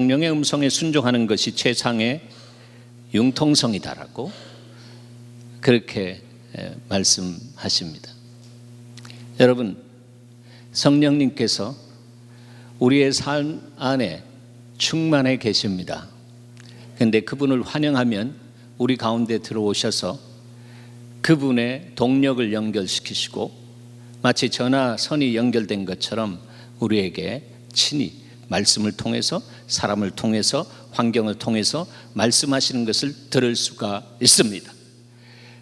성령의 음성에 순종하는 것이 최상의 융통성이다라고 그렇게 말씀하십니다. 여러분, 성령님께서 우리의 삶 안에 충만해 계십니다. 그런데 그분을 환영하면 우리 가운데 들어오셔서 그분의 동력을 연결시키시고 마치 전화선이 연결된 것처럼 우리에게 친히 말씀을 통해서, 사람을 통해서, 환경을 통해서 말씀하시는 것을 들을 수가 있습니다.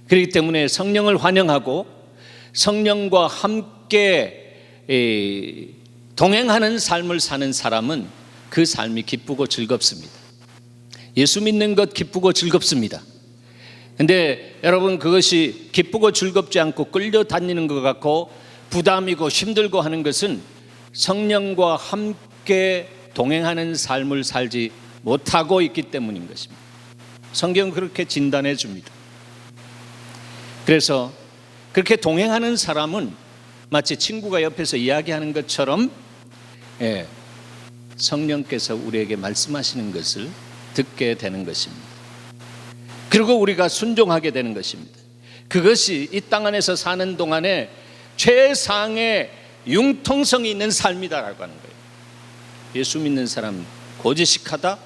그렇기 때문에 성령을 환영하고 성령과 함께 동행하는 삶을 사는 사람은 그 삶이 기쁘고 즐겁습니다. 예수 믿는 것 기쁘고 즐겁습니다. 근데 여러분, 그것이 기쁘고 즐겁지 않고 끌려다니는 것 같고 부담이고 힘들고 하는 것은 성령과 함께 동행하는 삶을 살지 못하고 있기 때문인 것입니다. 성경은 그렇게 진단해 줍니다. 그래서 그렇게 동행하는 사람은 마치 친구가 옆에서 이야기하는 것처럼 성령께서 우리에게 말씀하시는 것을 듣게 되는 것입니다. 그리고 우리가 순종하게 되는 것입니다. 그것이 이 땅 안에서 사는 동안에 최상의 융통성이 있는 삶이다라고 하는 거예요. 예수 믿는 사람 고지식하다?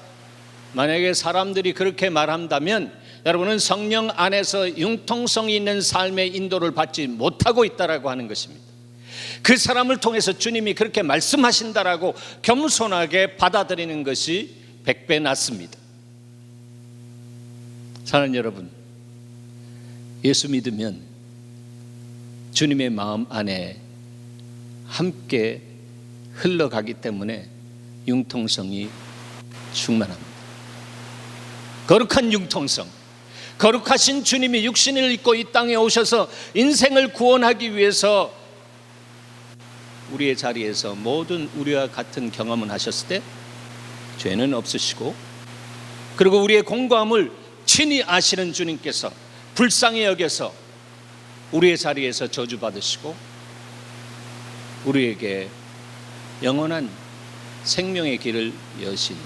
만약에 사람들이 그렇게 말한다면 여러분은 성령 안에서 융통성이 있는 삶의 인도를 받지 못하고 있다라고 하는 것입니다. 그 사람을 통해서 주님이 그렇게 말씀하신다라고 겸손하게 받아들이는 것이 100배 낫습니다. 사랑하는 여러분, 예수 믿으면 주님의 마음 안에 함께 흘러가기 때문에 융통성이 충만합니다. 거룩한 융통성, 거룩하신 주님이 육신을 입고 이 땅에 오셔서 인생을 구원하기 위해서 우리의 자리에서 모든 우리와 같은 경험을 하셨을 때 죄는 없으시고, 그리고 우리의 공고함을 친히 아시는 주님께서 불쌍히 여겨서 우리의 자리에서 저주받으시고 우리에게 영원한 생명의 길을 여신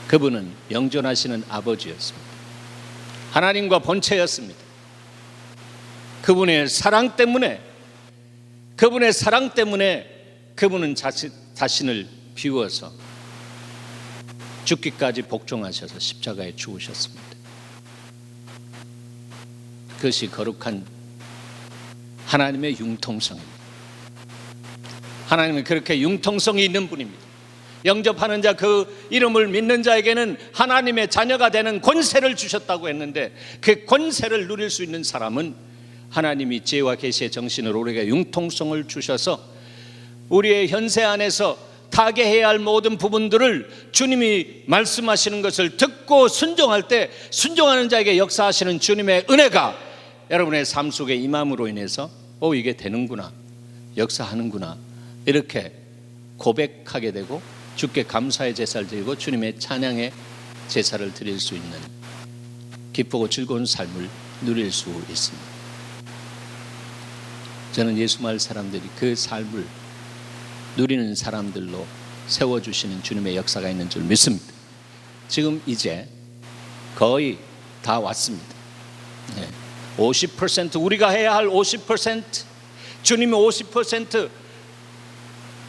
그분은 영존하시는 아버지였습니다. 하나님과 본체였습니다. 그분의 사랑 때문에 그분은 자신을 비워서 죽기까지 복종하셔서 십자가에 죽으셨습니다. 그것이 거룩한 하나님의 융통성입니다. 하나님은 그렇게 융통성이 있는 분입니다. 영접하는 자, 그 이름을 믿는 자에게는 하나님의 자녀가 되는 권세를 주셨다고 했는데, 그 권세를 누릴 수 있는 사람은 하나님이 지혜와 계시의 정신으로 우리에게 융통성을 주셔서 우리의 현세 안에서 타개해야 할 모든 부분들을 주님이 말씀하시는 것을 듣고 순종할 때 순종하는 자에게 역사하시는 주님의 은혜가 여러분의 삶 속에 임함으로 인해서 이게 되는구나, 역사하는구나, 이렇게 고백하게 되고 주께 감사의 제사를 드리고 주님의 찬양의 제사를 드릴 수 있는 기쁘고 즐거운 삶을 누릴 수 있습니다. 저는 예수 마을 사람들이 그 삶을 누리는 사람들로 세워주시는 주님의 역사가 있는 줄 믿습니다. 지금 이제 거의 다 왔습니다. 50% 우리가 해야 할 50%, 주님이 50%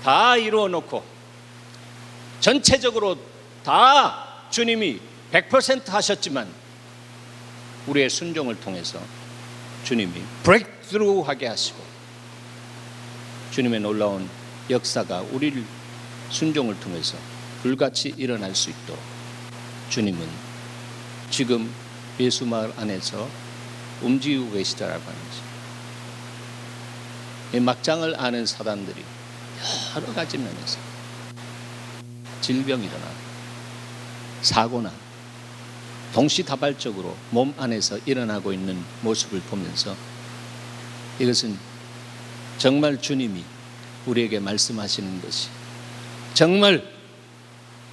다 이루어 놓고 전체적으로 다 주님이 100% 하셨지만 우리의 순종을 통해서 주님이 브레이크스루 하게 하시고 주님의 놀라운 역사가 우리를 순종을 통해서 불같이 일어날 수 있도록 주님은 지금 예수 마을 안에서 움직이고 계시다라고 하는 거죠. 이 막장을 아는 사단들이 여러 가지 면에서 질병이 일어나 사고나 동시다발적으로 몸 안에서 일어나고 있는 모습을 보면서 이것은 정말 주님이 우리에게 말씀하시는 것이 정말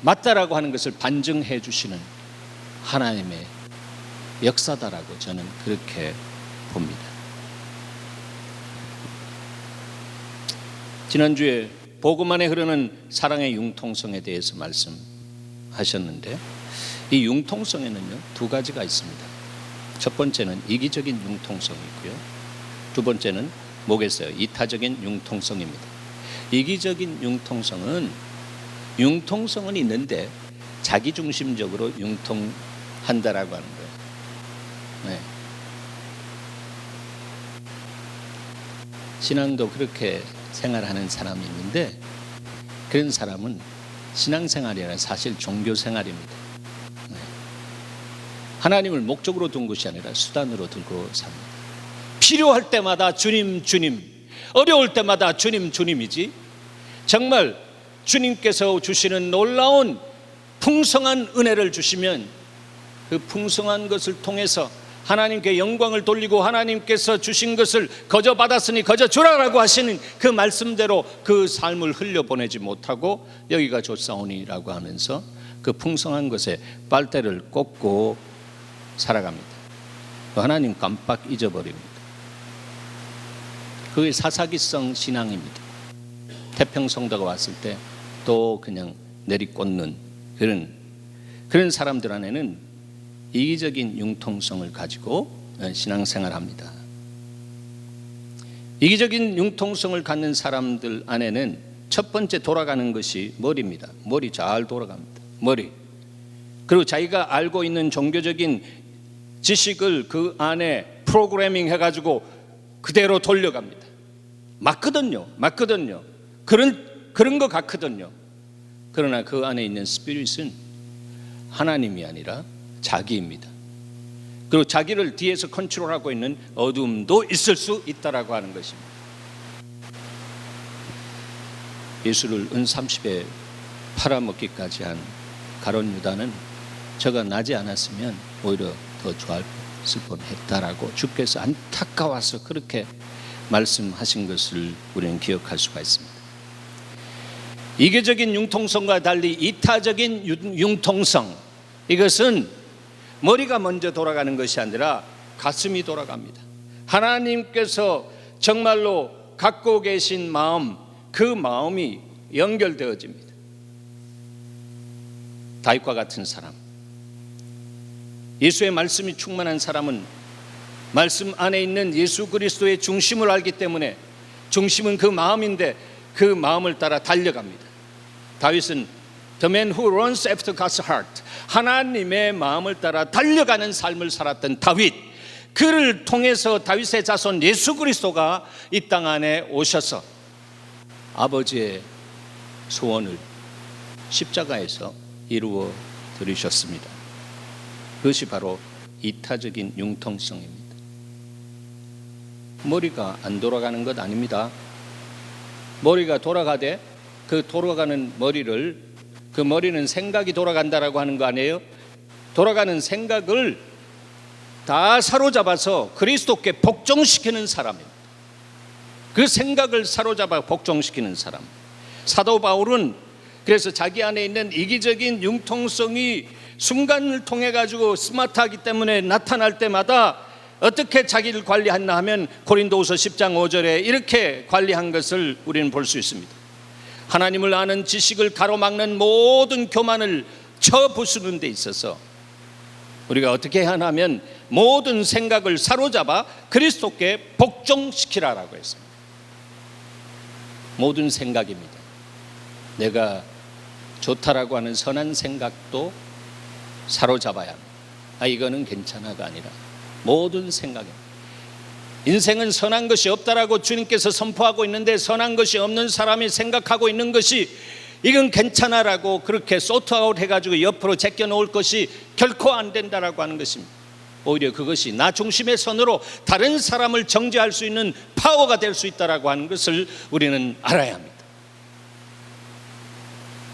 맞다라고 하는 것을 반증해 주시는 하나님의 역사다라고 저는 그렇게 봅니다. 지난주에 복음 안에 흐르는 사랑의 융통성에 대해서 말씀하셨는데, 이 융통성에는요 두 가지가 있습니다. 첫 번째는 이기적인 융통성이 있고요, 두 번째는 뭐겠어요? 이타적인 융통성입니다. 이기적인 융통성은 있는데 자기중심적으로 융통한다라고 하는 거예요. 네. 신앙도 그렇게 생활하는 사람이 있는데, 그런 사람은 신앙생활이 아니라 사실 종교생활입니다. 네. 하나님을 목적으로 둔 것이 아니라 수단으로 들고 삽니다. 필요할 때마다 주님 주님, 어려울 때마다 주님 주님이지, 정말 주님께서 주시는 놀라운 풍성한 은혜를 주시면 그 풍성한 것을 통해서 하나님께 영광을 돌리고, 하나님께서 주신 것을 거저 받았으니 거저 주라라고 하시는 그 말씀대로 그 삶을 흘려보내지 못하고 여기가 좋사오니라고 하면서 그 풍성한 것에 빨대를 꽂고 살아갑니다. 하나님 깜빡 잊어버립니다. 그게 사사기성 신앙입니다. 태평성도가 왔을 때 또 그냥 내리꽂는 그런 사람들 안에는 이기적인 융통성을 가지고 신앙생활합니다. 이기적인 융통성을 갖는 사람들 안에는 첫 번째 돌아가는 것이 머리입니다. 머리 잘 돌아갑니다. 머리. 그리고 자기가 알고 있는 종교적인 지식을 그 안에 프로그래밍 해가지고 그대로 돌려갑니다. 맞거든요. 그런 것 같거든요. 그러나 그 안에 있는 스피릿은 하나님이 아니라 자기입니다. 그리고 자기를 뒤에서 컨트롤하고 있는 어둠도 있을 수 있다라고 하는 것입니다. 예수를 은 30에 팔아먹기까지 한 가룟 유다는 저가 나지 않았으면 오히려 더 좋았을 뻔했다라고 주께서 안타까워서 그렇게 말씀하신 것을 우리는 기억할 수가 있습니다. 이계적인 융통성과 달리 이타적인 융통성, 이것은 머리가 먼저 돌아가는 것이 아니라 가슴이 돌아갑니다. 하나님께서 정말로 갖고 계신 마음, 그 마음이 연결되어집니다. 다윗과 같은 사람, 예수의 말씀이 충만한 사람은 말씀 안에 있는 예수 그리스도의 중심을 알기 때문에, 중심은 그 마음인데 그 마음을 따라 달려갑니다. 다윗은 The man who runs after God's heart, 하나님의 마음을 따라 달려가는 삶을 살았던 다윗, 그를 통해서 다윗의 자손 예수 그리스도가 이 땅 안에 오셔서 아버지의 소원을 십자가에서 이루어 드리셨습니다. 그것이 바로 이타적인 융통성입니다. 머리가 안 돌아가는 것 아닙니다. 머리가 돌아가되 그 돌아가는 머리를, 그 머리는 생각이 돌아간다라고 하는 거 아니에요? 돌아가는 생각을 다 사로잡아서 그리스도께 복종시키는 사람입니다. 그 생각을 사로잡아 복종시키는 사람. 사도 바울은 그래서 자기 안에 있는 이기적인 융통성이 순간을 통해 가지고 스마트하기 때문에 나타날 때마다 어떻게 자기를 관리했나 하면 고린도후서 10장 5절에 이렇게 관리한 것을 우리는 볼 수 있습니다. 하나님을 아는 지식을 가로막는 모든 교만을 쳐부수는 데 있어서 우리가 어떻게 해야 하냐면 모든 생각을 사로잡아 그리스도께 복종시키라라고 했습니다. 모든 생각입니다. 내가 좋다라고 하는 선한 생각도 사로잡아야 합니다. 이거는 괜찮아가 아니라 모든 생각입니다. 인생은 선한 것이 없다라고 주님께서 선포하고 있는데, 선한 것이 없는 사람이 생각하고 있는 것이 이건 괜찮아라고 그렇게 소트아웃 해가지고 옆으로 제껴놓을 것이 결코 안 된다라고 하는 것입니다. 오히려 그것이 나 중심의 선으로 다른 사람을 정죄할 수 있는 파워가 될 수 있다라고 하는 것을 우리는 알아야 합니다.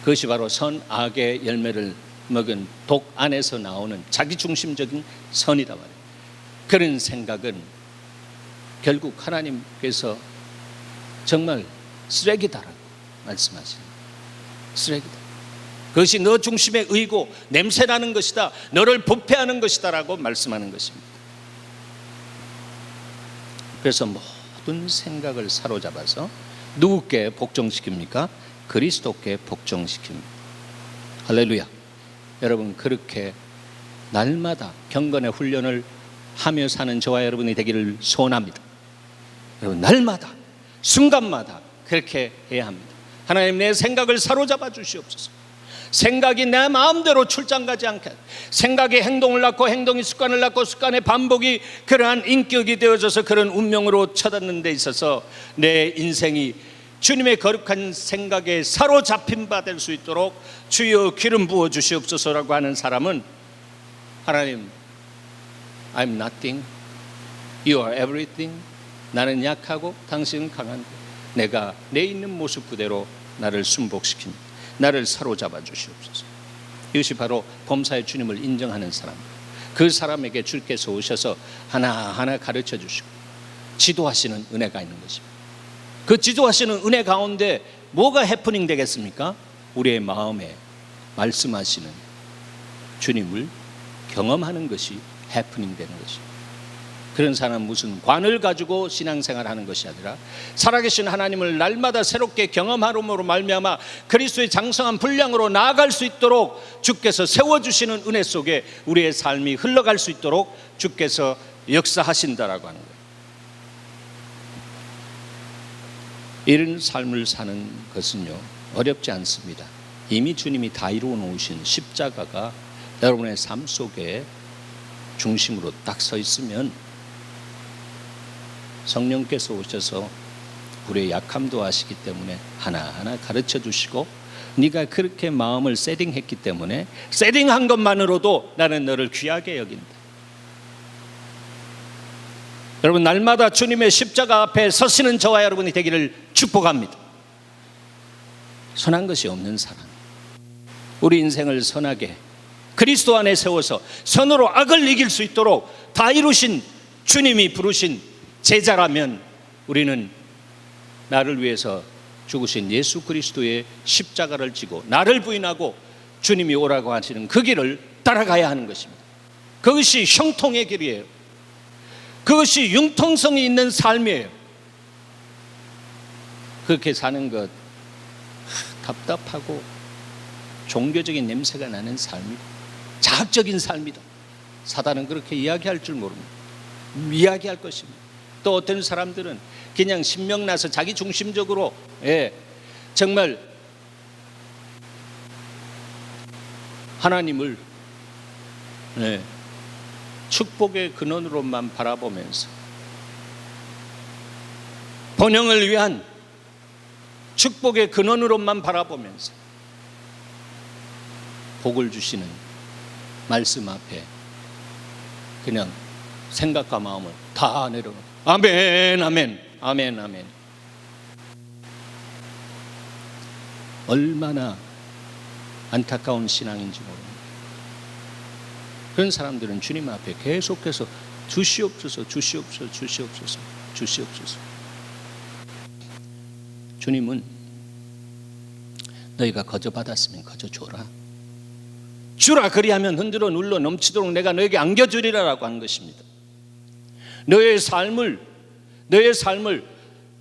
그것이 바로 선악의 열매를 먹은 독 안에서 나오는 자기중심적인 선이다 말이에요. 그런 생각은 결국 하나님께서 정말 쓰레기다라고 말씀하시는, 쓰레기다. 그것이 너 중심의 의고 냄새나는 것이다, 너를 부패하는 것이다라고 말씀하는 것입니다. 그래서 모든 생각을 사로잡아서 누구께 복종시킵니까? 그리스도께 복종시킵니다. 할렐루야. 여러분, 그렇게 날마다 경건의 훈련을 하며 사는 저와 여러분이 되기를 소원합니다. 여러분, 날마다 순간마다 그렇게 해야 합니다. 하나님, 내 생각을 사로잡아 주시옵소서. 생각이 내 마음대로 출장 가지 않게, 생각이 행동을 낳고 행동이 습관을 낳고 습관의 반복이 그러한 인격이 되어져서 그런 운명으로 쳐닫는 데 있어서 내 인생이 주님의 거룩한 생각에 사로잡힌 바 될 수 있도록 주여 기름 부어 주시옵소서라고 하는 사람은, 하나님, I'm nothing, you are everything. 나는 약하고 당신은 강한데 내가 내 있는 모습 그대로 나를 순복시킵니다. 나를 사로잡아 주시옵소서. 이것이 바로 범사의 주님을 인정하는 사람, 그 사람에게 주께서 오셔서 하나하나 가르쳐 주시고 지도하시는 은혜가 있는 것입니다. 그 지도하시는 은혜 가운데 뭐가 해프닝 되겠습니까? 우리의 마음에 말씀하시는 주님을 경험하는 것이 해프닝 되는 것입니다. 그런 사람은 무슨 관을 가지고 신앙생활하는 것이 아니라 살아계신 하나님을 날마다 새롭게 경험함으로 말미암아 그리스도의 장성한 분량으로 나아갈 수 있도록 주께서 세워주시는 은혜 속에 우리의 삶이 흘러갈 수 있도록 주께서 역사하신다라고 하는 거예요. 이런 삶을 사는 것은요, 어렵지 않습니다. 이미 주님이 다 이루어 놓으신 십자가가 여러분의 삶 속에 중심으로 딱 서 있으면 성령께서 오셔서 우리의 약함도 아시기 때문에 하나하나 가르쳐 주시고, 네가 그렇게 마음을 세팅했기 때문에 세팅한 것만으로도 나는 너를 귀하게 여긴다. 여러분, 날마다 주님의 십자가 앞에 서시는 저와 여러분이 되기를 축복합니다. 선한 것이 없는 사람, 우리 인생을 선하게 그리스도 안에 세워서 선으로 악을 이길 수 있도록 다 이루신 주님이 부르신 제자라면, 우리는 나를 위해서 죽으신 예수 그리스도의 십자가를 지고 나를 부인하고 주님이 오라고 하시는 그 길을 따라가야 하는 것입니다. 그것이 형통의 길이에요. 그것이 융통성이 있는 삶이에요. 그렇게 사는 것 답답하고 종교적인 냄새가 나는 삶이다, 자학적인 삶이다. 사단은 그렇게 이야기할 줄 모릅니다. 이야기할 것입니다. 또 어떤 사람들은 그냥 신명나서 자기 중심적으로 정말 하나님을 축복의 근원으로만 바라보면서 번영을 위한 축복의 근원으로만 바라보면서 복을 주시는 말씀 앞에 그냥 생각과 마음을 다 내려놓고 아멘, 아멘, 아멘, 아멘. 얼마나 안타까운 신앙인지 모릅니다. 그런 사람들은 주님 앞에 계속해서 주시옵소서, 주시옵소서, 주시옵소서, 주시옵소서. 주님은 너희가 거저 받았으면 거저 줘라. 주라, 그리하면 흔들어 눌러 넘치도록 내가 너에게 안겨주리라라고 한 것입니다. 너의 삶을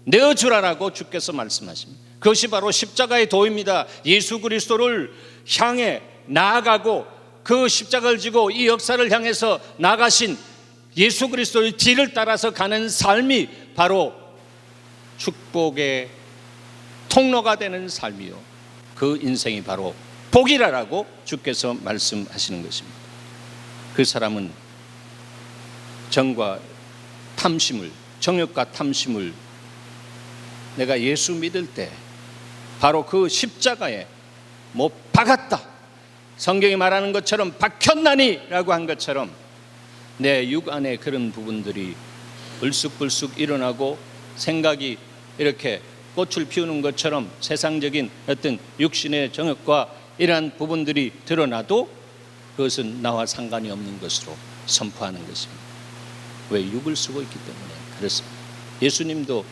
내어주라라고 주께서 말씀하십니다. 그것이 바로 십자가의 도입니다. 예수 그리스도를 향해 나아가고 그 십자가를 지고 이 역사를 향해서 나가신 예수 그리스도의 뒤를 따라서 가는 삶이 바로 축복의 통로가 되는 삶이요, 그 인생이 바로 복이라고 주께서 말씀하시는 것입니다. 그 사람은 정과 탐심을, 정욕과 탐심을 내가 예수 믿을 때 바로 그 십자가에 못 박았다, 성경이 말하는 것처럼 박혔나니 라고 한 것처럼 내 육 안에 그런 부분들이 불쑥불쑥 일어나고 생각이 이렇게 꽃을 피우는 것처럼 세상적인 어떤 육신의 정욕과 이러한 부분들이 드러나도 그것은 나와 상관이 없는 것으로 선포하는 것입니다. 왜? 육을 쓰고 있기 때문에 그렇습니다. 예수님도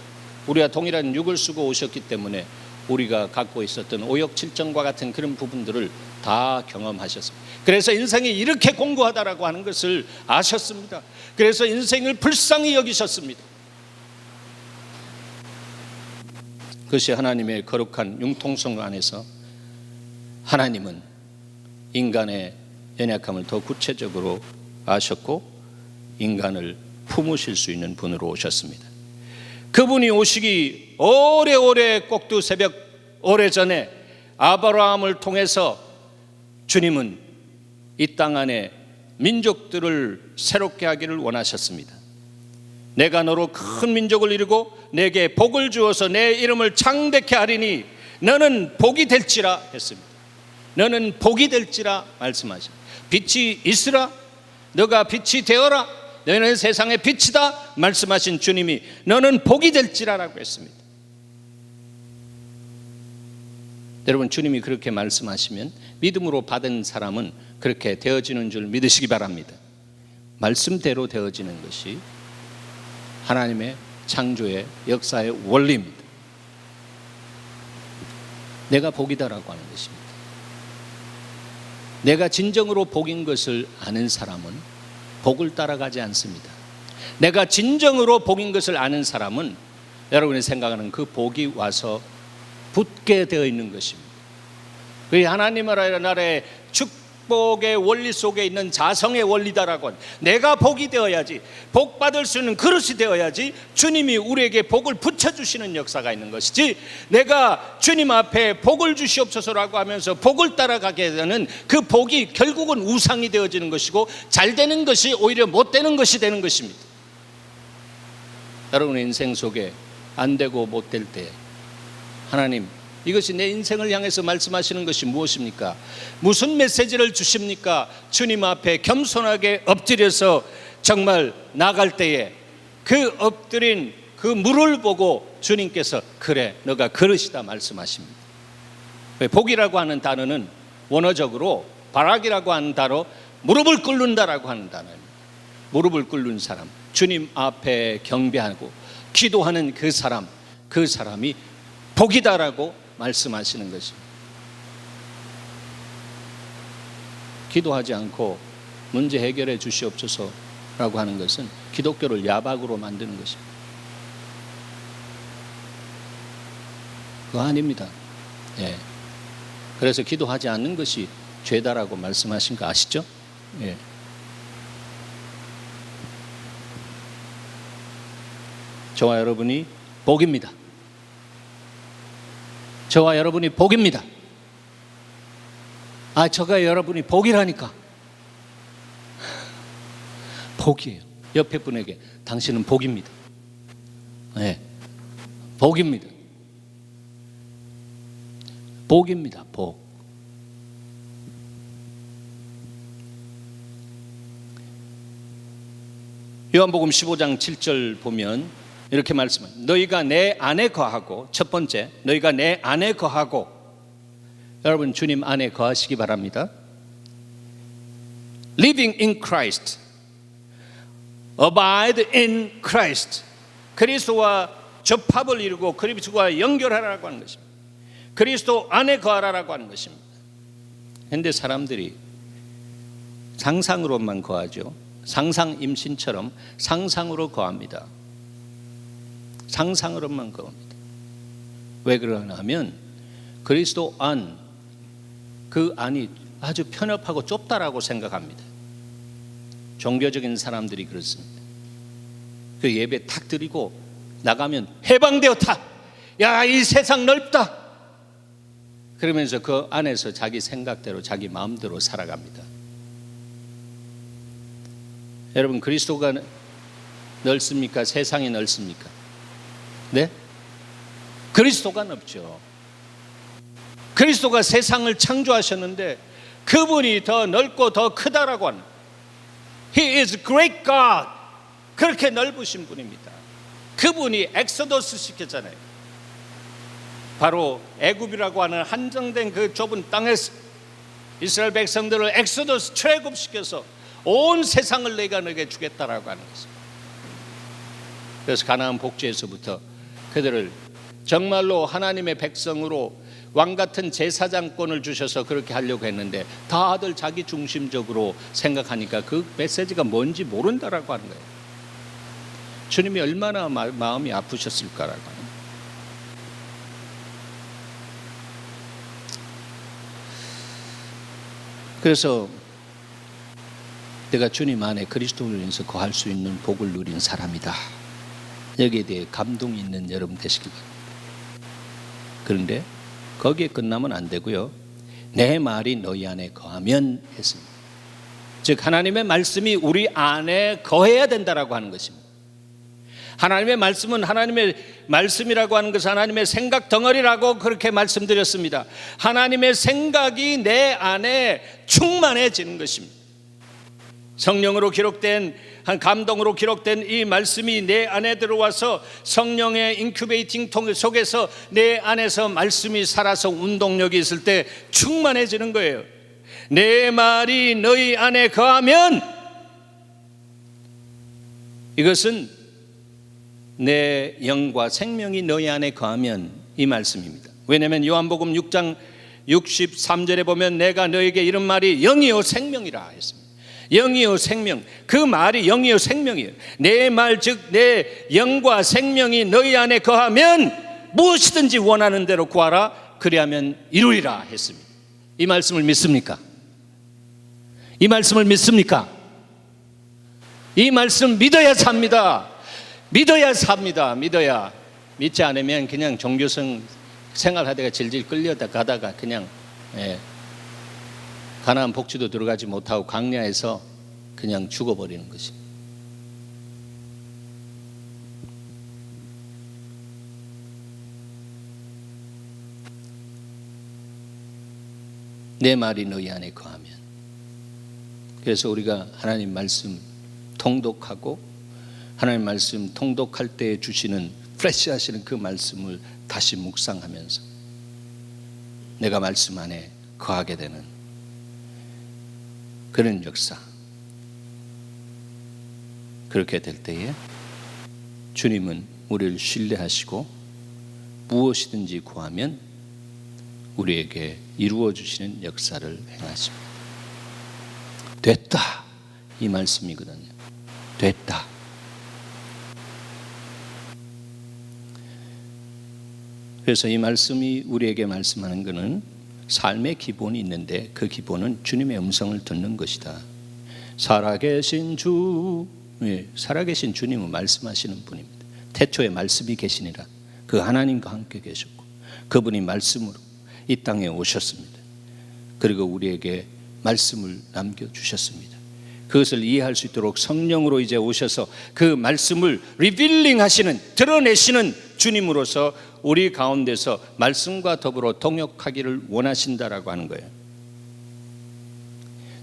우리와 동일한 육을 쓰고 오셨기 때문에 우리가 갖고 있었던 오욕칠정과 같은 그런 부분들을 다 경험하셨습니다. 그래서 인생이 이렇게 공고하다라고 하는 것을 아셨습니다. 그래서 인생을 불쌍히 여기셨습니다. 그것이 하나님의 거룩한 융통성 안에서 하나님은 인간의 연약함을 더 구체적으로 아셨고 인간을 품으실 수 있는 분으로 오셨습니다. 그분이 오시기 오래오래 꼭두 새벽 오래전에 아브라함을 통해서 주님은 이 땅 안에 민족들을 새롭게 하기를 원하셨습니다. 내가 너로 큰 민족을 이루고 내게 복을 주어서 내 이름을 창대케 하리니 너는 복이 될지라 했습니다. 너는 복이 될지라 말씀하십니다. 빛이 있으라, 너가 빛이 되어라, 너는 세상의 빛이다 말씀하신 주님이 너는 복이 될지라라고 했습니다. 여러분, 주님이 그렇게 말씀하시면 믿음으로 받은 사람은 그렇게 되어지는 줄 믿으시기 바랍니다. 말씀대로 되어지는 것이 하나님의 창조의 역사의 원리입니다. 내가 복이다라고 하는 것입니다. 내가 진정으로 복인 것을 아는 사람은 복을 따라가지 않습니다. 내가 진정으로 복인 것을 아는 사람은 여러분이 생각하는 그 복이 와서 붙게 되어 있는 것입니다. 그 하나님의 나라의 축복의 원리 속에 있는 자성의 원리다라고 하는, 내가 복이 되어야지, 복 받을 수 있는 그릇이 되어야지 주님이 우리에게 복을 붙여주시는 역사가 있는 것이지, 내가 주님 앞에 복을 주시옵소서라고 하면서 복을 따라가게 되는 그 복이 결국은 우상이 되어지는 것이고 잘 되는 것이 오히려 못 되는 것이 되는 것입니다. 여러분의 인생 속에 안 되고 못 될 때 하나님, 이것이 내 인생을 향해서 말씀하시는 것이 무엇입니까? 무슨 메시지를 주십니까? 주님 앞에 겸손하게 엎드려서 정말 나갈 때에 그 엎드린 그 물을 보고 주님께서 그래 너가 그릇이다 말씀하십니다. 복이라고 하는 단어는 원어적으로 바락이라고 하는 단어, 무릎을 꿇는다라고 하는 단어입니다. 무릎을 꿇는 사람, 주님 앞에 경배하고 기도하는 그 사람이 복이다라고 말씀하시는 것입니다. 기도하지 않고 문제 해결해 주시옵소서라고 하는 것은 기독교를 야박으로 만드는 것입니다. 그거 아닙니다. 예. 그래서 기도하지 않는 것이 죄다라고 말씀하신 거 아시죠? 예. 저와 여러분이 복입니다. 저와 여러분이 복입니다. 저가 여러분이 복이라니까. 복이에요. 옆에 분에게 당신은 복입니다. 네, 복입니다. 복입니다. 복. 요한복음 15장 7절 보면 이렇게 말씀합니다. 너희가 내 안에 거하고, 첫 번째, 너희가 내 안에 거하고, 여러분 주님 안에 거하시기 바랍니다. Living in Christ, abide in Christ. 그리스도와 접합을 이루고 그리스도와 연결하라고 하는 것입니다. 그리스도 안에 거하라고 하는 것입니다. 그런데 사람들이 상상으로만 거하죠. 상상 임신처럼 상상으로 거합니다. 상상으로만 거합니다. 왜 그러나 하면 그리스도 안, 그 안이 아주 편협하고 좁다라고 생각합니다. 종교적인 사람들이 그렇습니다. 그 예배 탁 드리고 나가면 해방되었다, 야 이 세상 넓다, 그러면서 그 안에서 자기 생각대로 자기 마음대로 살아갑니다. 여러분, 그리스도가 넓습니까? 세상이 넓습니까? 네? 그리스도가 넓죠. 그리스도가 세상을 창조하셨는데 그분이 더 넓고 더 크다라고 하는, He is great God, 그렇게 넓으신 분입니다. 그분이 엑소더스 시켰잖아요. 바로 애굽이라고 하는 한정된 그 좁은 땅에서 이스라엘 백성들을 엑소더스 출애굽시켜서 온 세상을 내가 너에게 주겠다라고 하는 것입니다. 그래서 가나안 복지에서부터 그들을 정말로 하나님의 백성으로 왕같은 제사장권을 주셔서 그렇게 하려고 했는데 다들 자기 중심적으로 생각하니까 그 메시지가 뭔지 모른다라고 하는 거예요. 주님이 얼마나 마음이 아프셨을까라고 하는 거예요. 그래서 내가 주님 안에 그리스도를 인해서 거할 수 있는 복을 누린 사람이다. 여기에 대해 감동이 있는 여러분 되시길 바랍니다. 그런데 거기에 끝나면 안 되고요. 내 말이 너희 안에 거하면 했습니다. 즉 하나님의 말씀이 우리 안에 거해야 된다라고 하는 것입니다. 하나님의 말씀은 하나님의 말씀이라고 하는 것은 하나님의 생각 덩어리라고 그렇게 말씀드렸습니다. 하나님의 생각이 내 안에 충만해지는 것입니다. 성령으로 기록된 한 감동으로 기록된 이 말씀이 내 안에 들어와서 성령의 인큐베이팅 통 속에서 내 안에서 말씀이 살아서 운동력이 있을 때 충만해지는 거예요. 내 말이 너희 안에 거하면, 이것은 내 영과 생명이 너희 안에 거하면 이 말씀입니다. 왜냐하면 요한복음 6장 63절에 보면 내가 너에게 이런 말이 영이요 생명이라 했습니다. 영이요 생명, 그 말이 영이요 생명이에요. 내 말 즉 내 영과 생명이 너희 안에 거하면 무엇이든지 원하는 대로 구하라 그리하면 이루리라 했습니다. 이 말씀을 믿습니까? 이 말씀을 믿습니까? 이 말씀 믿어야 삽니다. 믿어야 삽니다. 믿어야. 믿지 않으면 그냥 종교성 생활하다가 질질 끌려가다가 그냥 가나안 복지도 들어가지 못하고 광야에서 그냥 죽어버리는 것입니다. 내 말이 너희 안에 거하면. 그래서 우리가 하나님 말씀 통독하고 하나님 말씀 통독할 때 주시는 프레시 하시는 그 말씀을 다시 묵상하면서 내가 말씀 안에 거하게 되는 그런 역사. 그렇게 될 때에 주님은 우리를 신뢰하시고 무엇이든지 구하면 우리에게 이루어 주시는 역사를 행하십니다. 됐다, 이 말씀이거든요. 됐다. 그래서 이 말씀이 우리에게 말씀하는 것은 삶의 기본이 있는데 그 기본은 주님의 음성을 듣는 것이다. 살아계신 주, 살아계신 주님은 말씀하시는 분입니다. 태초에 말씀이 계시니라. 그 하나님과 함께 계셨고 그분이 말씀으로 이 땅에 오셨습니다. 그리고 우리에게 말씀을 남겨주셨습니다. 그것을 이해할 수 있도록 성령으로 이제 오셔서 그 말씀을 리빌링 하시는, 드러내시는 주님으로서 우리 가운데서 말씀과 더불어 동역하기를 원하신다라고 하는 거예요.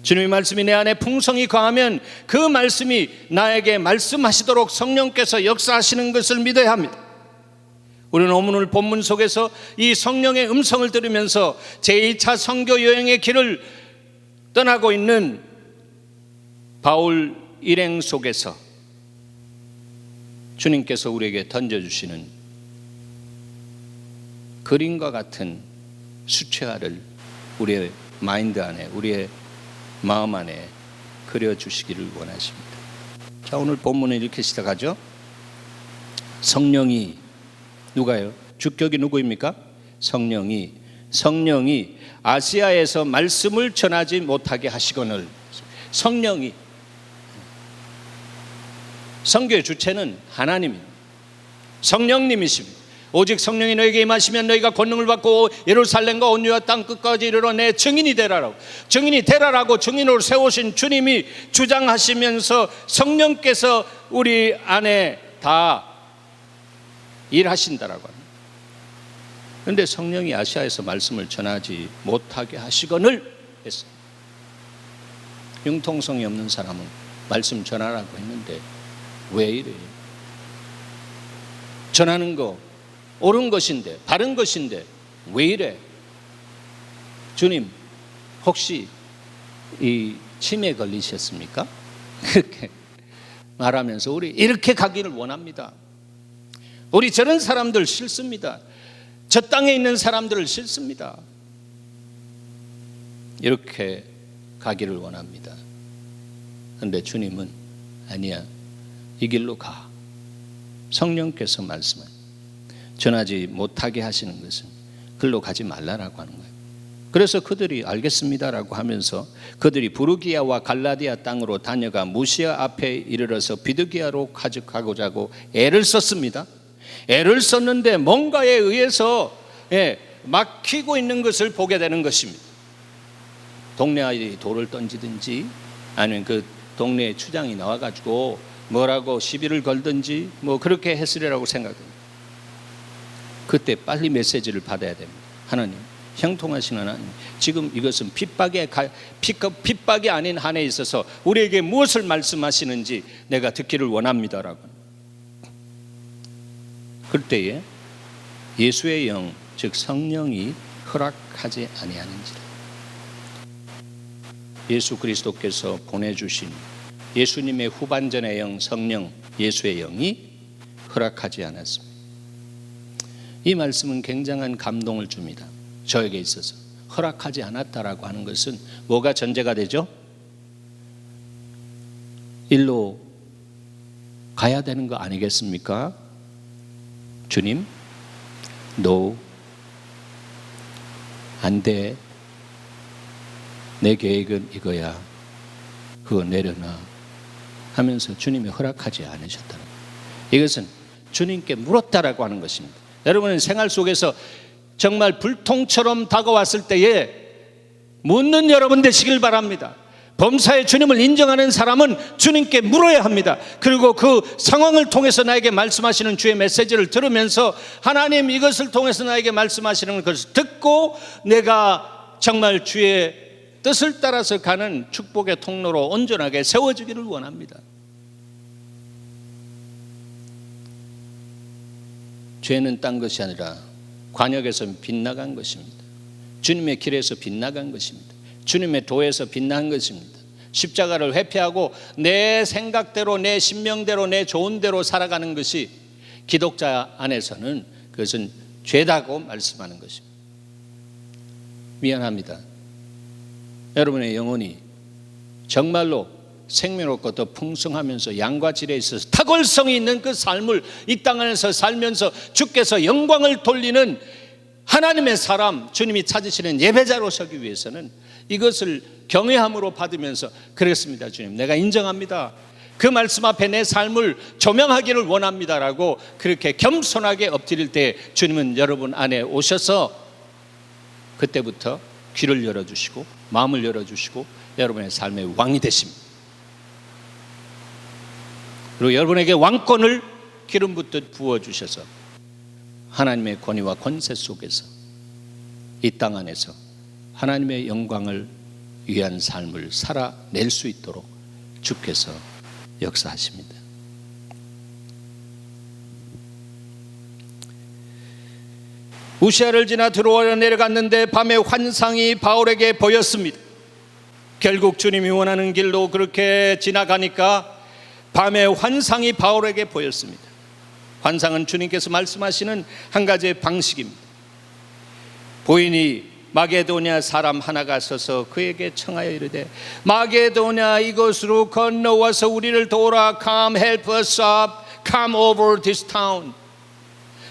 주님의 말씀이 내 안에 풍성히 거하면 그 말씀이 나에게 말씀하시도록 성령께서 역사하시는 것을 믿어야 합니다. 우리는 오늘 본문 속에서 이 성령의 음성을 들으면서 제2차 선교 여행의 길을 떠나고 있는 바울 일행 속에서 주님께서 우리에게 던져주시는 그림과 같은 수채화를 우리의 마인드 안에, 우리의 마음 안에 그려주시기를 원하십니다. 자, 오늘 본문은 이렇게 시작하죠. 성령이, 누가요? 주격이 누구입니까? 성령이 아시아에서 말씀을 전하지 못하게 하시거늘. 성령이, 선교의 주체는 하나님입니다. 성령님이십니다. 오직 성령이 너에게 임하시면 너희가 권능을 받고 예루살렘과 온 유다 땅 끝까지 이르러 내 증인이 되라라고, 증인이 되라라고 증인으로 세우신 주님이 주장하시면서 성령께서 우리 안에 다 일하신다라고 합니다. 그런데 성령이 아시아에서 말씀을 전하지 못하게 하시거늘 했어요. 융통성이 없는 사람은 말씀 전하라고 했는데 왜 이래요? 전하는 거 옳은 것인데, 바른 것인데 왜 이래? 주님, 혹시 이 치매 걸리셨습니까? 그렇게 말하면서 우리 이렇게 가기를 원합니다. 우리 저런 사람들 싫습니다. 저 땅에 있는 사람들을 싫습니다. 이렇게 가기를 원합니다. 그런데 주님은 아니야, 이 길로 가. 성령께서 말씀은 전하지 못하게 하시는 것은 글로 가지 말라라고 하는 거예요. 그래서 그들이 알겠습니다라고 하면서 그들이 부르기아와 갈라디아 땅으로 다녀가 무시아 앞에 이르러서 비두기아로 가져가고자 하고 애를 썼습니다. 애를 썼는데 뭔가에 의해서 막히고 있는 것을 보게 되는 것입니다. 동네 아이들이 돌을 던지든지 아니면 그 동네에 추장이 나와가지고 뭐라고 시비를 걸든지 뭐 그렇게 했으리라고 생각합니다. 그때 빨리 메시지를 받아야 됩니다. 하나님, 형통하신 하나님, 지금 이것은 핍박이 아닌 한에 있어서 우리에게 무엇을 말씀하시는지 내가 듣기를 원합니다라고. 그때에 예수의 영, 즉 성령이 허락하지 아니하는지라. 예수 그리스도께서 보내주신 예수님의 후반전의 영, 성령, 예수의 영이 허락하지 않았습니다. 이 말씀은 굉장한 감동을 줍니다. 저에게 있어서 허락하지 않았다라고 하는 것은 뭐가 전제가 되죠? 일로 가야 되는 거 아니겠습니까? 주님, no, 안 돼. 내 계획은 이거야. 그거 내려놔 하면서 주님이 허락하지 않으셨다는 거예요. 이것은 주님께 물었다라고 하는 것입니다. 여러분은 생활 속에서 정말 불통처럼 다가왔을 때에 묻는 여러분 되시길 바랍니다. 범사에 주님을 인정하는 사람은 주님께 물어야 합니다. 그리고 그 상황을 통해서 나에게 말씀하시는 주의 메시지를 들으면서 하나님 이것을 통해서 나에게 말씀하시는 것을 듣고 내가 정말 주의 뜻을 따라서 가는 축복의 통로로 온전하게 세워지기를 원합니다. 죄는 딴 것이 아니라 관역에서 빗나간 것입니다. 주님의 길에서 빗나간 것입니다. 주님의 도에서 빗나간 것입니다. 십자가를 회피하고 내 생각대로, 내 신명대로, 내 좋은 대로 살아가는 것이 기독자 안에서는 그것은 죄다고 말씀하는 것입니다. 미안합니다. 여러분의 영혼이 정말로 생명롭고 더 풍성하면서 양과 질에 있어서 탁월성이 있는 그 삶을 이 땅 안에서 살면서 주께서 영광을 돌리는 하나님의 사람, 주님이 찾으시는 예배자로 서기 위해서는 이것을 경외함으로 받으면서 그렇습니다 주님, 내가 인정합니다, 그 말씀 앞에 내 삶을 조명하기를 원합니다라고 그렇게 겸손하게 엎드릴 때 주님은 여러분 안에 오셔서 그때부터 귀를 열어주시고 마음을 열어주시고 여러분의 삶의 왕이 되십니다. 그리고 여러분에게 왕권을 기름 붓듯 부어주셔서 하나님의 권위와 권세 속에서 이 땅 안에서 하나님의 영광을 위한 삶을 살아낼 수 있도록 주께서 역사하십니다. 무시아를 지나 드로아로 내려갔는데 밤에 환상이 바울에게 보였습니다. 결국 주님이 원하는 길로 그렇게 지나가니까 밤에 환상이 바울에게 보였습니다. 환상은 주님께서 말씀하시는 한 가지의 방식입니다. 보이니 마게도냐 사람 하나가 서서 그에게 청하여 이르되 마게도냐 이곳으로 건너와서 우리를 도우라. Come help us up. Come over this town.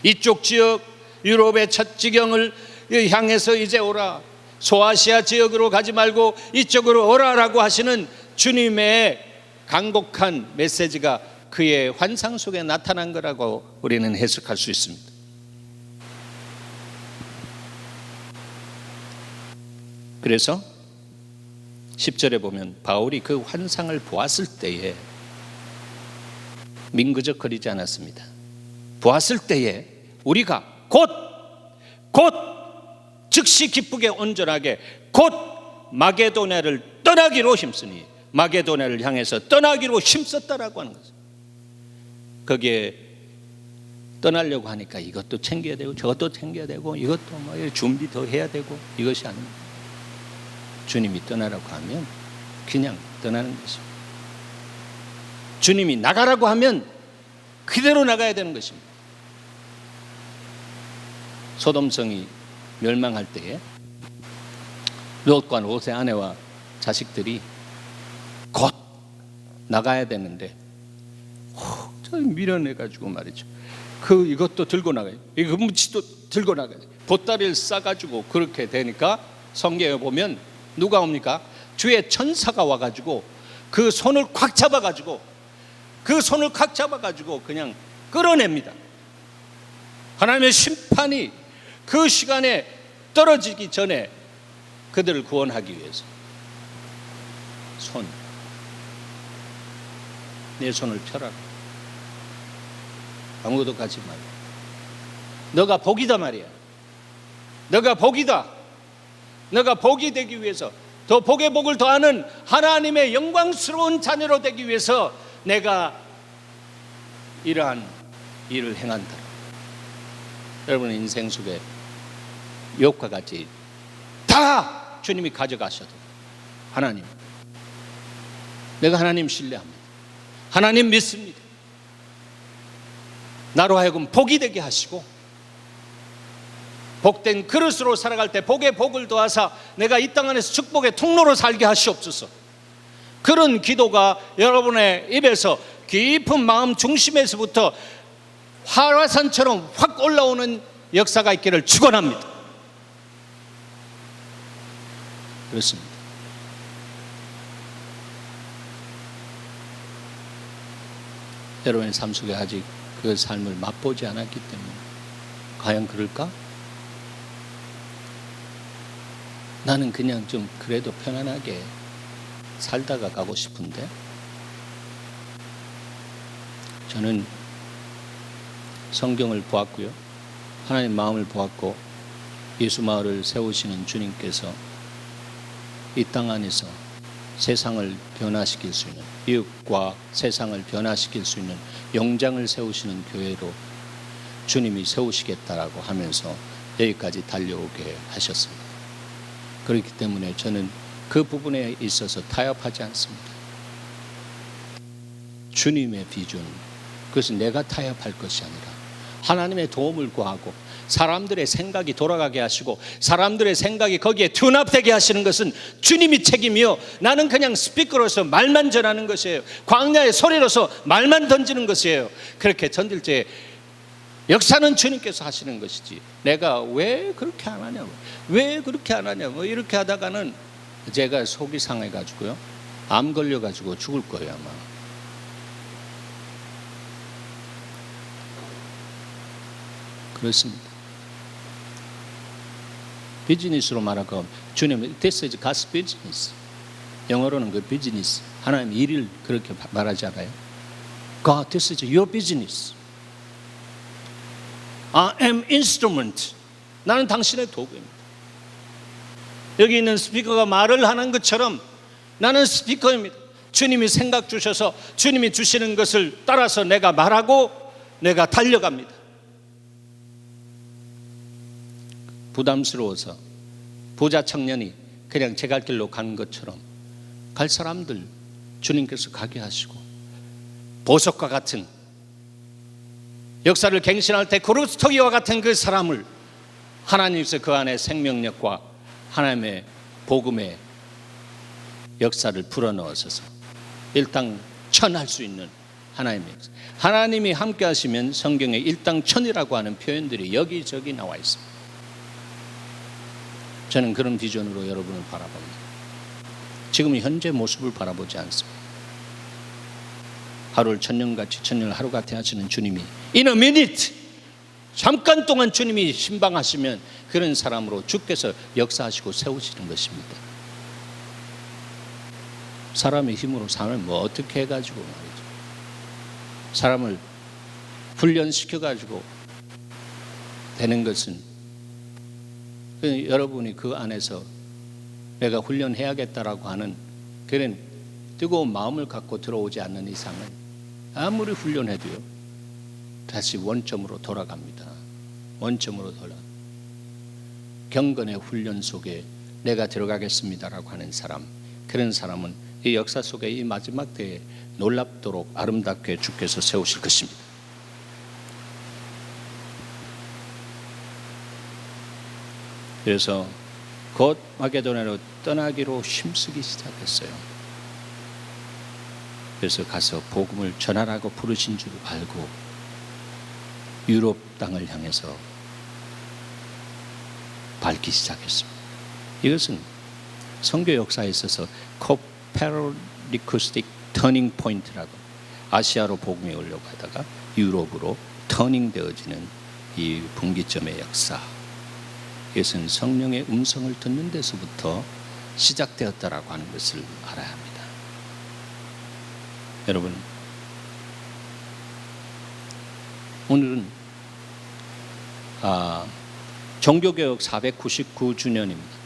이쪽 지역 유럽의 첫 지경을 향해서 이제 오라. 소아시아 지역으로 가지 말고 이쪽으로 오라라고 하시는 주님의 간곡한 메시지가 그의 환상 속에 나타난 거라고 우리는 해석할 수 있습니다. 그래서 10절에 보면 바울이 그 환상을 보았을 때에 민그적거리지 않았습니다. 보았을 때에 우리가 곧 즉시 기쁘게 온전하게 곧 마게도냐를 떠나기로 힘쓰니, 마게도냐를 향해서 떠나기로 힘썼다라고 하는 거죠. 거기에 떠나려고 하니까 이것도 챙겨야 되고 저것도 챙겨야 되고 이것도 뭐 준비 더 해야 되고 이것이 아닙니다. 주님이 떠나라고 하면 그냥 떠나는 것입니다. 주님이 나가라고 하면 그대로 나가야 되는 것입니다. 소돔성이 멸망할 때에 롯과 롯의 아내와 자식들이 곧 나가야 되는데 밀어내가지고 말이죠. 이것도 들고 나가요. 이거 묻지도 들고 나가요. 보따리를 싸가지고 그렇게 되니까 성경에 보면 누가 옵니까? 주의 천사가 와가지고 그 손을 꽉 잡아가지고 그냥 끌어냅니다. 하나님의 심판이 그 시간에 떨어지기 전에 그들을 구원하기 위해서 내 손을 펴라. 아무것도 가지 말라. 너가 복이다 말이야. 너가 복이다. 너가 복이 되기 위해서, 더 복의 복을 더하는 하나님의 영광스러운 자녀로 되기 위해서 내가 이러한 일을 행한다. 여러분 인생 속에 욕과 같이 다 주님이 가져가셔도 하나님, 내가 하나님 신뢰합니다. 하나님 믿습니다. 나로 하여금 복이 되게 하시고 복된 그릇으로 살아갈 때 복의 복을 더하사 내가 이 땅 안에서 축복의 통로로 살게 하시옵소서. 그런 기도가 여러분의 입에서 깊은 마음 중심에서부터 활화산처럼 확 올라오는 역사가 있기를 축원합니다. 그렇습니다. 여러분의 삶 속에 아직 그 삶을 맛보지 않았기 때문에 과연 그럴까? 나는 그냥 좀 그래도 편안하게 살다가 가고 싶은데, 저는 성경을 보았고요, 하나님 마음을 보았고, 예수 마을을 세우시는 주님께서 이 땅 안에서 세상을 변화시킬 수 있는, 이웃과 세상을 변화시킬 수 있는 영장을 세우시는 교회로 주님이 세우시겠다라고 하면서 여기까지 달려오게 하셨습니다. 그렇기 때문에 저는 그 부분에 있어서 타협하지 않습니다. 주님의 비전, 그것은 내가 타협할 것이 아니라 하나님의 도움을 구하고 사람들의 생각이 돌아가게 하시고 사람들의 생각이 거기에 둔합되게 하시는 것은 주님이 책임이요, 나는 그냥 스피커로서 말만 전하는 것이에요. 광야의 소리로서 말만 던지는 것이에요. 그렇게 던질 때 역사는 주님께서 하시는 것이지 내가 왜 그렇게 안 하냐고, 왜 그렇게 안 하냐고 이렇게 하다가는 제가 속이 상해가지고요, 암 걸려가지고 죽을 거예요 아마. 그렇습니다. 비즈니스로 말하고 주님, this is God's business. 영어로는 그 비즈니스, 하나님 일을 그렇게 말하지 않아요? God, this is your business. I am instrument. 나는 당신의 도구입니다. 여기 있는 스피커가 말을 하는 것처럼 나는 스피커입니다. 주님이 생각 주셔서 주님이 주시는 것을 따라서 내가 말하고 내가 달려갑니다. 부담스러워서 부자 청년이 그냥 제 갈 길로 간 것처럼 갈 사람들 주님께서 가게 하시고, 보석과 같은 역사를 갱신할 때 그루스토기와 같은 그 사람을 하나님께서 그 안에 생명력과 하나님의 복음의 역사를 불어넣으셔서 일당천할 수 있는 하나님의 역사. 하나님이 함께 하시면 성경에 일당천이라고 하는 표현들이 여기저기 나와 있습니다. 저는 그런 비전으로 여러분을 바라봅니다. 지금 현재 모습을 바라보지 않습니다. 하루를 천년같이, 천년을 하루같이 하시는 주님이 in a minute, 잠깐 동안 주님이 신방하시면 그런 사람으로 주께서 역사하시고 세우시는 것입니다. 사람의 힘으로 사람을 뭐 어떻게 해가지고 말이죠, 사람을 훈련시켜가지고 되는 것은, 여러분이 그 안에서 내가 훈련해야겠다라고 하는 그런 뜨거운 마음을 갖고 들어오지 않는 이상은 아무리 훈련해도요 다시 원점으로 돌아갑니다. 원점으로 돌아. 경건의 훈련 속에 내가 들어가겠습니다라고 하는 사람, 그런 사람은 이 역사 속에 이 마지막 때에 놀랍도록 아름답게 주께서 세우실 것입니다. 그래서 곧 마게도냐로 떠나기로 힘쓰기 시작했어요. 그래서 가서 복음을 전하라고 부르신 줄 알고 유럽 땅을 향해서 밟기 시작했습니다. 이것은 선교 역사에 있어서 코페르니쿠스틱 터닝 포인트라고, 아시아로 복음이 오려고 하다가 유럽으로 터닝 되어지는 이 분기점의 역사, 이것은 성령의 음성을 듣는 데서부터 시작되었다라고 하는 것을 알아야 합니다. 여러분, 오늘은 종교개혁 499주년입니다.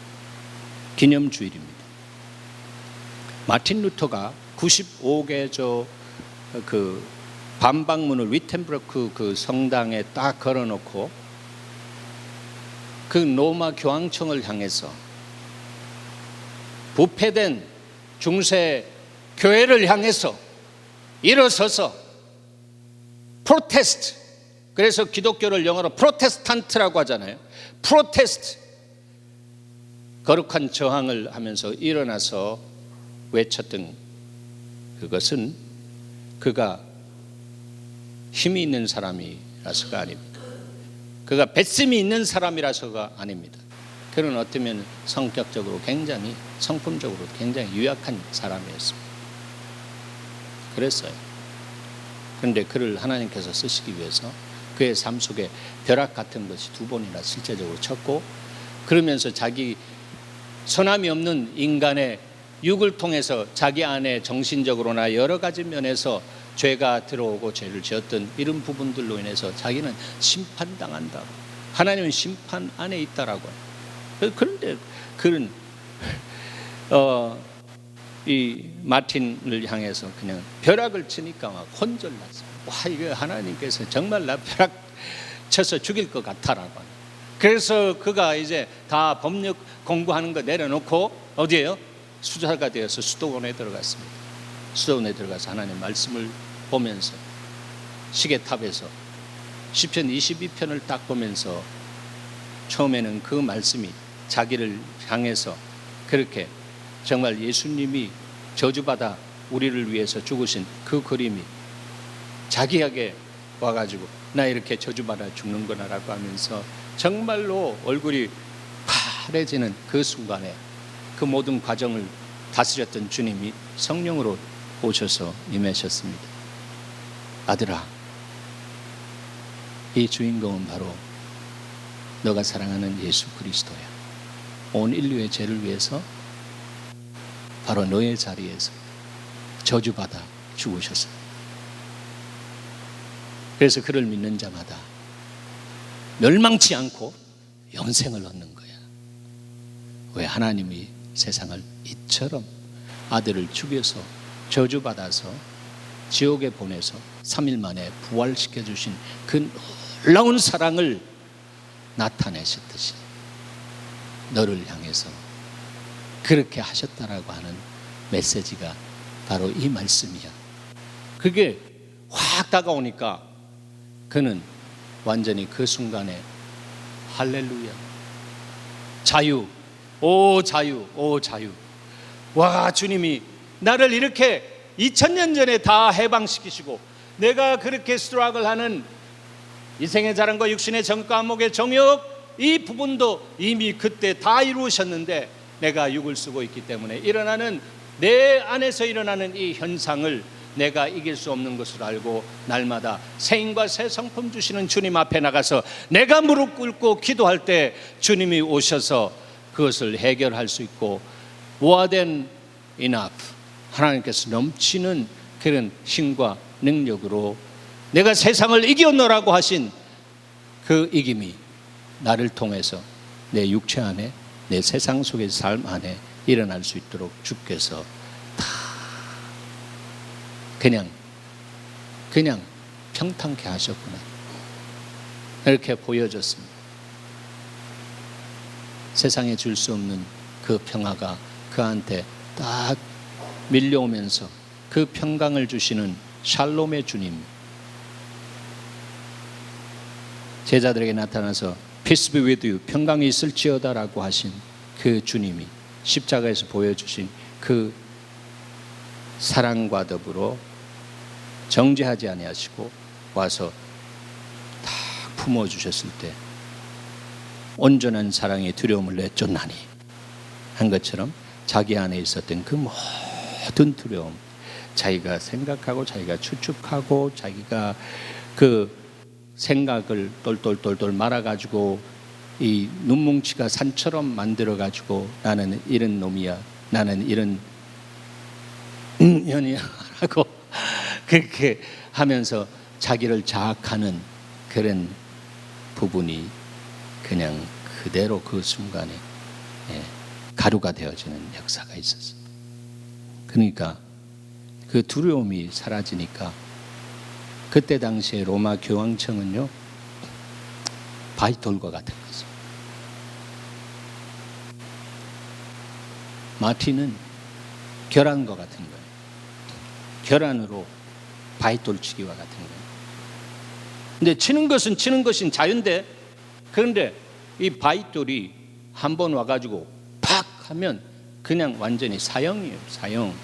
기념주일입니다. 마틴 루터가 95개 그 반박문을 위텐브르크 그 성당에 딱 걸어놓고 그 로마 교황청을 향해서 부패된 중세 교회를 향해서 일어서서 프로테스트, 그래서 기독교를 영어로 프로테스탄트라고 하잖아요. 프로테스트, 거룩한 저항을 하면서 일어나서 외쳤던 그것은 그가 힘이 있는 사람이라서가 아닙니다. 그가 배심이 있는 사람이라서가 아닙니다. 그는 어쩌면 성격적으로 굉장히, 성품적으로 굉장히 유약한 사람이었습니다. 그랬어요. 그런데 그를 하나님께서 쓰시기 위해서 그의 삶 속에 벼락 같은 것이 2번이나 실제적으로 쳤고, 그러면서 자기 선함이 없는 인간의 육을 통해서 자기 안에 정신적으로나 여러 가지 면에서 죄가 들어오고 죄를 지었던 이런 부분들로 인해서 자기는 심판당한다, 하나님은 심판 안에 있다라고 해요. 그런데 그는 이 마틴을 향해서 그냥 벼락을 치니까 막 혼절났어요. 와, 이거 하나님께서 정말 나 벼락 쳐서 죽일 것 같아라고 하는. 그래서 그가 이제 다 법력 공부하는 거 내려놓고 어디에요? 수사가 되어서 수도원에 들어갔습니다. 수도원에 들어가서 하나님 말씀을 보면서 시계탑에서 시편 22편을 딱 보면서 처음에는 그 말씀이 자기를 향해서 그렇게 정말 예수님이 저주받아 우리를 위해서 죽으신 그 그림이 자기에게 와가지고 나 이렇게 저주받아 죽는구나라고 하면서 정말로 얼굴이 파래지는 그 순간에 그 모든 과정을 다스렸던 주님이 성령으로 오셔서 임하셨습니다. 아들아, 이 주인공은 바로 너가 사랑하는 예수 그리스도야. 온 인류의 죄를 위해서 바로 너의 자리에서 저주받아 죽으셨어요. 그래서 그를 믿는 자마다 멸망치 않고 영생을 얻는 거야. 왜? 하나님이 세상을 이처럼 아들을 죽여서 저주받아서 지옥에 보내서 3일 만에 부활시켜 주신 그 놀라운 사랑을 나타내셨듯이 너를 향해서 그렇게 하셨다라고 하는 메시지가 바로 이 말씀이야. 그게 확 다가오니까 그는 완전히 그 순간에 할렐루야, 자유, 오 자유, 오 자유. 와, 주님이 나를 이렇게 2000년 전에 다 해방시키시고 내가 그렇게 스트러글하는 인생의 자랑과 육신의 정과 안목의 정욕, 이 부분도 이미 그때 다 이루셨는데 내가 육을 쓰고 있기 때문에 일어나는 내 안에서 일어나는 이 현상을 내가 이길 수 없는 것을 알고 날마다 새 힘과 새 성품 주시는 주님 앞에 나가서 내가 무릎 꿇고 기도할 때 주님이 오셔서 그것을 해결할 수 있고 more than enough, 하나님께서 넘치는 그런 힘과 능력으로 내가 세상을 이겨노라고 하신 그 이김이 나를 통해서 내 육체 안에, 내 세상 속의 삶 안에 일어날 수 있도록 주께서 다 그냥 평탄케 하셨구나, 이렇게 보여졌습니다. 세상에 줄 수 없는 그 평화가 그한테 딱 밀려오면서 그 평강을 주시는 샬롬의 주님, 제자들에게 나타나서 Peace be with you, 평강이 있을지어다라고 하신 그 주님이 십자가에서 보여주신 그 사랑과 더불어 정죄하지 아니하시고 와서 다 품어주셨을 때 온전한 사랑의 두려움을 내쫓나니 것처럼 자기 안에 있었던 그 모든 두려움, 자기가 생각하고 자기가 추측하고 자기가 그 생각을 똘똘똘똘 말아가지고 이 눈뭉치가 산처럼 만들어가지고 나는 이런 놈이야, 나는 이런 년이야 라고 그렇게 하면서 자기를 자학하는 그런 부분이 그냥 그대로 그 순간에 가루가 되어지는 역사가 있었어요. 그러니까 그 두려움이 사라지니까 그때 당시에 로마 교황청은요, 바위돌과 같은 거죠. 마틴은 결안과 같은 거예요. 결안으로 바위돌 치기와 같은 거예요. 근데 치는 것은 자유인데, 그런데 이 바위돌이 한 번 와가지고 팍 하면 그냥 완전히 사형이에요. 사형.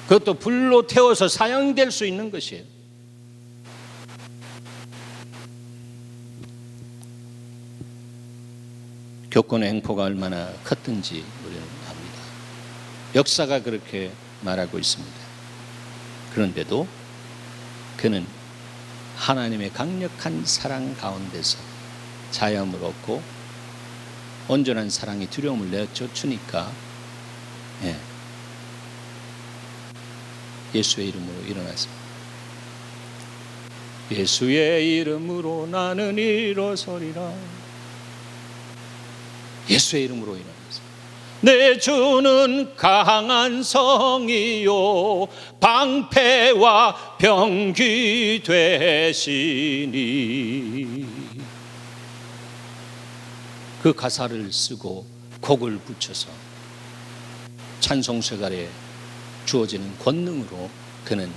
그것도 불로 태워서 사형될 수 있는 것이에요. 교권의 횡포가 얼마나 컸든지 우리는 압니다. 역사가 그렇게 말하고 있습니다. 그런데도 그는 하나님의 강력한 사랑 가운데서 자유함을 얻고 온전한 사랑이 두려움을 내쫓으니까 예수의 이름으로 일어났습니다. 예수의 이름으로 나는 일어서리라. 예수의 이름으로 일어났습니다. 내 주는 강한 성이요 방패와 병기 되시니. 그 가사를 쓰고 곡을 붙여서 찬송세갈에 주어지는 권능으로 그는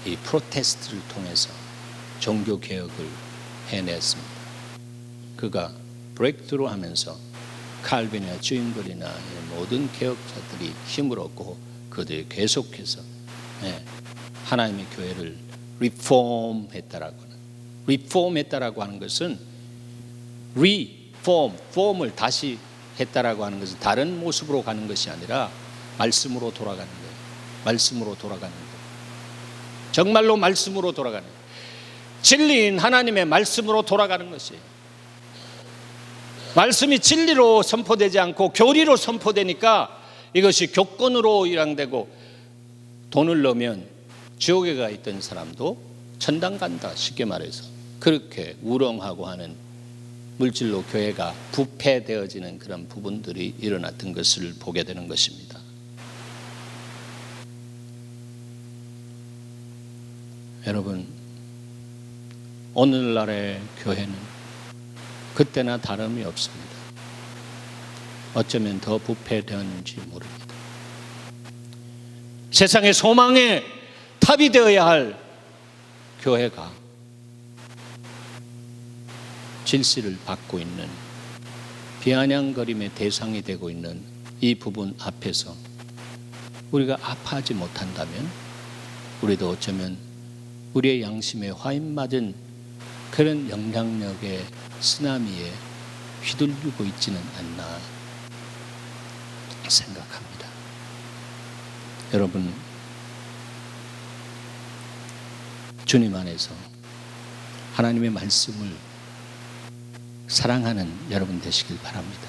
이 프로테스트를 통해서 종교개혁을 해냈습니다. 그가 브레이크트루 하면서 칼빈이나 주인걸이나 모든 개혁자들이 힘을 얻고 그들이 계속해서 하나님의 교회를 리폼했다라고 하는 것은 폼을 다시 했다라고 하는 것은 다른 모습으로 가는 것이 아니라 말씀으로 돌아가는 거예요. 말씀으로 돌아가는 거예요. 정말로 말씀으로 돌아가는 거예요. 진리인 하나님의 말씀으로 돌아가는 것이에요. 말씀이 진리로 선포되지 않고 교리로 선포되니까 이것이 교권으로 일항되고, 돈을 넣으면 지옥에 가 있던 사람도 천당 간다, 쉽게 말해서 그렇게 우롱하고 하는 물질로 교회가 부패되어지는 그런 부분들이 일어났던 것을 보게 되는 것입니다. 여러분, 오늘날의 교회는 그때나 다름이 없습니다. 어쩌면 더 부패되었는지 모릅니다. 세상의 소망의 탑이 되어야 할 교회가 질시를 받고 있는, 비아냥거림의 대상이 되고 있는 이 부분 앞에서 우리가 아파하지 못한다면 우리도 어쩌면 우리의 양심에 화인맞은 그런 영향력의 쓰나미에 휘둘리고 있지는 않나 생각합니다. 여러분, 주님 안에서 하나님의 말씀을 사랑하는 여러분 되시길 바랍니다.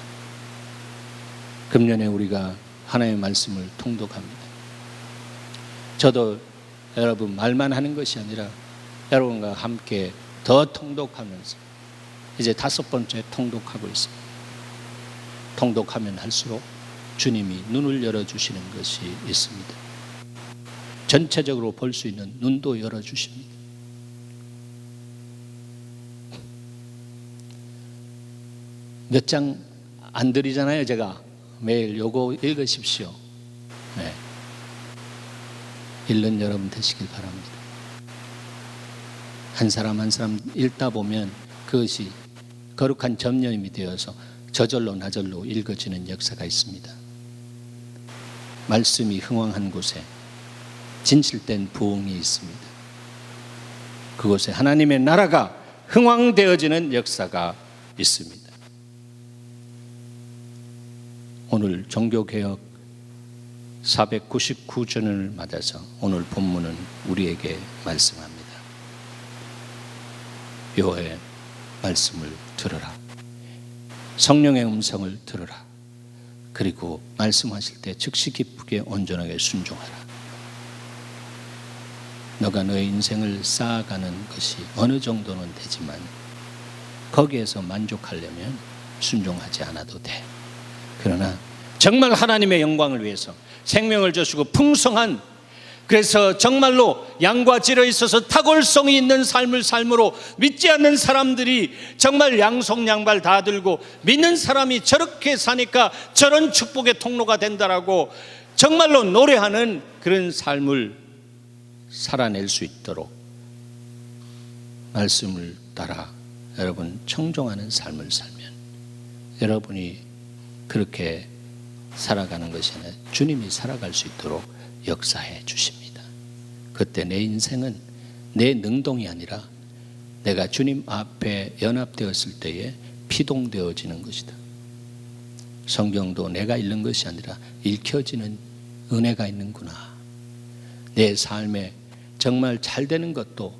금년에 우리가 하나님의 말씀을 통독합니다. 저도 여러분 말만 하는 것이 아니라 여러분과 함께 더 통독하면서 이제 5번째 통독하고 있습니다. 통독하면 할수록 주님이 눈을 열어주시는 것이 있습니다. 전체적으로 볼 수 있는 눈도 열어주십니다. 몇 장 안 드리잖아요. 제가 매일 요거 읽으십시오. 읽는 여러분 되시길 바랍니다. 한 사람 한 사람 읽다 보면 그것이 거룩한 점념이 되어서 저절로 나절로 읽어지는 역사가 있습니다. 말씀이 흥왕한 곳에 진실된 부흥이 있습니다. 그곳에 하나님의 나라가 흥왕되어지는 역사가 있습니다. 오늘 종교개혁 499주년을 맞아서 오늘 본문은 우리에게 말씀합니다. 여호와의 말씀을 들으라. 성령의 음성을 들으라. 그리고 말씀하실 때 즉시 기쁘게 온전하게 순종하라. 너가 너의 인생을 쌓아가는 것이 어느 정도는 되지만 거기에서 만족하려면 순종하지 않아도 돼. 그러나 정말 하나님의 영광을 위해서 생명을 주시고 풍성한, 그래서 정말로 양과 질에 있어서 탁월성이 있는 삶을 삶으로 믿지 않는 사람들이 정말 양손양발 다 들고 믿는 사람이 저렇게 사니까 저런 축복의 통로가 된다라고 정말로 노래하는 그런 삶을 살아낼 수 있도록 말씀을 따라 여러분 청종하는 삶을 살면 여러분이 그렇게 살아가는 것이 아니라 주님이 살아갈 수 있도록 역사해 주십니다. 그때 내 인생은 내 능동이 아니라 내가 주님 앞에 연합되었을 때에 피동되어지는 것이다. 성경도 내가 읽는 것이 아니라 읽혀지는 은혜가 있는구나. 내 삶에 정말 잘 되는 것도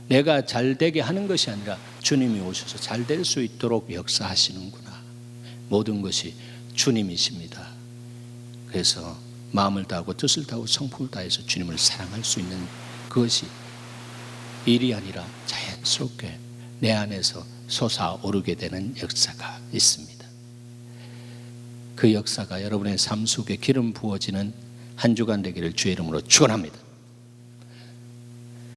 내가 잘 되게 하는 것이 아니라 주님이 오셔서 잘 될 수 있도록 역사하시는구나. 모든 것이 주님이십니다. 그래서 마음을 다하고 뜻을 다하고 성품을 다해서 주님을 사랑할 수 있는 그것이 일이 아니라 자연스럽게 내 안에서 솟아오르게 되는 역사가 있습니다. 그 역사가 여러분의 삶 속에 기름 부어지는 한 주간 되기를 주의 이름으로 축원합니다.